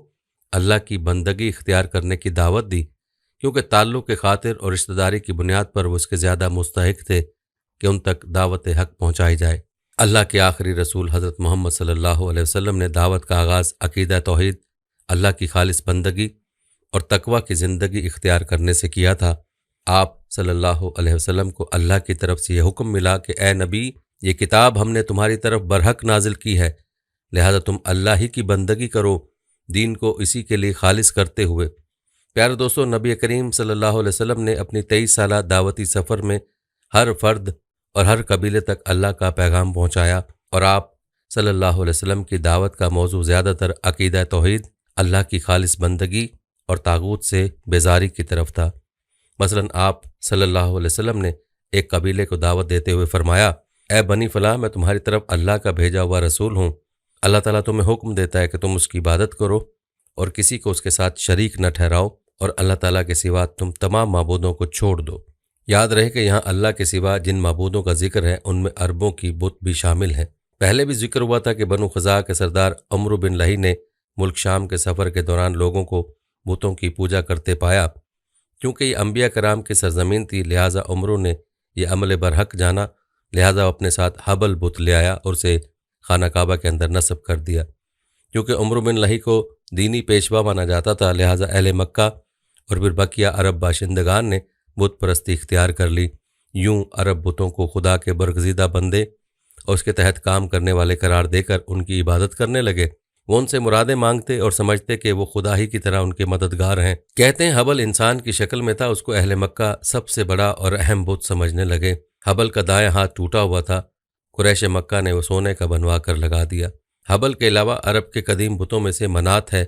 اللہ کی بندگی اختیار کرنے کی دعوت دی، کیونکہ تعلق کے خاطر اور رشتہ داری کی بنیاد پر وہ اس کے زیادہ مستحق تھے کہ ان تک دعوت حق پہنچائی جائے۔ اللہ کے آخری رسول حضرت محمد صلی اللہ علیہ وسلم نے دعوت کا آغاز عقیدہ توحید، اللہ کی خالص بندگی اور تقوی کی زندگی اختیار کرنے سے کیا تھا۔ آپ صلی اللہ علیہ وسلم کو اللہ کی طرف سے یہ حکم ملا کہ اے نبی، یہ کتاب ہم نے تمہاری طرف برحق نازل کی ہے، لہذا تم اللہ ہی کی بندگی کرو، دین کو اسی کے لیے خالص کرتے ہوئے۔ پیارے دوستو، نبی کریم صلی اللہ علیہ وسلم نے اپنی 23 سالہ دعوتی سفر میں ہر فرد اور ہر قبیلے تک اللہ کا پیغام پہنچایا، اور آپ صلی اللہ علیہ وسلم کی دعوت کا موضوع زیادہ تر عقیدہ توحید، اللہ کی خالص بندگی اور طاغوت سے بیزاری کی طرف تھا۔ مثلا آپ صلی اللہ علیہ وسلم نے ایک قبیلے کو دعوت دیتے ہوئے فرمایا، اے بنی فلاں، میں تمہاری طرف اللہ کا بھیجا ہوا رسول ہوں۔ اللہ تعالیٰ تمہیں حکم دیتا ہے کہ تم اس کی عبادت کرو اور کسی کو اس کے ساتھ شریک نہ ٹھہراؤ، اور اللہ تعالیٰ کے سوا تم تمام معبودوں کو چھوڑ دو۔ یاد رہے کہ یہاں اللہ کے سوا جن معبودوں کا ذکر ہے ان میں عربوں کی بت بھی شامل ہیں۔ پہلے بھی ذکر ہوا تھا کہ بنو خزاعہ کے سردار عمرو بن لہی نے ملک شام کے سفر کے دوران لوگوں کو بتوں کی پوجا کرتے پایا۔ کیونکہ یہ انبیاء کرام کی سرزمین تھی، لہٰذا عمرو نے یہ عمل برحق جانا، لہٰذا وہ اپنے ساتھ حبل بت لے آیا اور اسے خانہ کعبہ کے اندر نصب کر دیا۔ کیونکہ عمرو بن لہی کو دینی پیشوا مانا جاتا تھا، لہٰذا اہل مکہ اور پھر بقیہ عرب باشندگان نے بت پرستی اختیار کر لی۔ یوں عرب بتوں کو خدا کے برگزیدہ بندے اور اس کے تحت کام کرنے والے قرار دے کر ان کی عبادت کرنے لگے۔ وہ ان سے مرادیں مانگتے اور سمجھتے کہ وہ خدا ہی کی طرح ان کے مددگار ہیں۔ کہتے ہیں حبل انسان کی شکل میں تھا، اس کو اہل مکہ سب سے بڑا اور اہم بت سمجھنے لگے۔ حبل کا دائیں ہاتھ ٹوٹا ہوا تھا، قریش مکہ نے وہ سونے کا بنوا کر لگا دیا۔ حبل کے علاوہ عرب کے قدیم بتوں میں سے منات ہے،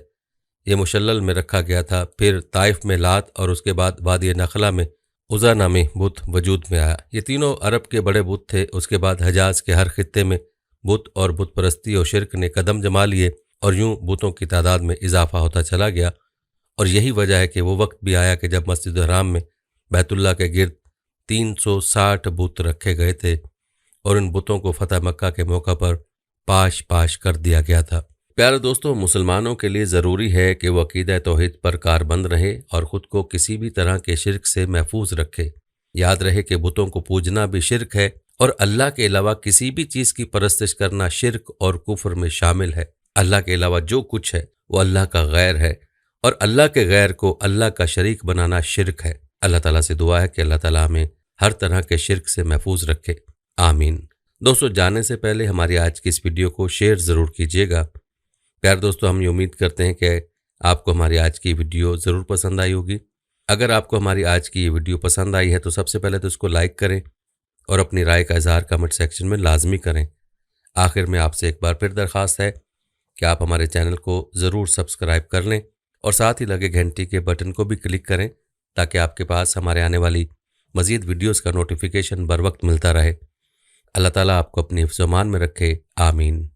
یہ مشلل میں رکھا گیا تھا۔ پھر طائف میں لات اور اس کے بعد وادی نخلا میں عزا نامی بت وجود میں آیا۔ یہ تینوں عرب کے بڑے بت تھے۔ اس کے بعد حجاز کے ہر خطے میں بت اور بت پرستی اور شرک نے قدم جما لیے، اور یوں بتوں کی تعداد میں اضافہ ہوتا چلا گیا۔ اور یہی وجہ ہے کہ وہ وقت بھی آیا کہ جب مسجد حرام میں بیت اللہ کے گرد 360 بت رکھے گئے تھے، اور ان بتوں کو فتح مکہ کے موقع پر پاش پاش کر دیا گیا تھا۔ پیارے دوستو، مسلمانوں کے لیے ضروری ہے کہ وہ عقیدہ توحید پر کاربند رہے اور خود کو کسی بھی طرح کے شرک سے محفوظ رکھے۔ یاد رہے کہ بتوں کو پوجنا بھی شرک ہے، اور اللہ کے علاوہ کسی بھی چیز کی پرستش کرنا شرک اور کفر میں شامل ہے۔ اللہ کے علاوہ جو کچھ ہے وہ اللہ کا غیر ہے، اور اللہ کے غیر کو اللہ کا شریک بنانا شرک ہے۔ اللہ تعالیٰ سے دعا ہے کہ اللہ تعالیٰ ہمیں ہر طرح کے شرک سے محفوظ رکھے، آمین۔ دوستو، جانے سے پہلے ہماری آج کی اس ویڈیو کو شیئر ضرور کیجیے گا۔ پیارے دوستو، ہم یہ امید کرتے ہیں کہ آپ کو ہماری آج کی ویڈیو ضرور پسند آئی ہوگی۔ اگر آپ کو ہماری آج کی یہ ویڈیو پسند آئی ہے تو سب سے پہلے تو اس کو لائک کریں اور اپنی رائے کا اظہار کمنٹ سیکشن میں لازمی کریں۔ آخر میں آپ سے ایک بار پھر درخواست ہے کہ آپ ہمارے چینل کو ضرور سبسکرائب کر لیں اور ساتھ ہی لگے گھنٹی کے بٹن کو بھی کلک کریں تاکہ آپ کے پاس ہمارے آنے والی مزید ویڈیوز کا نوٹیفیکیشن بر وقت ملتا رہے۔ اللہ تعالیٰ آپ کو اپنی حفظ و امان میں رکھے، آمین۔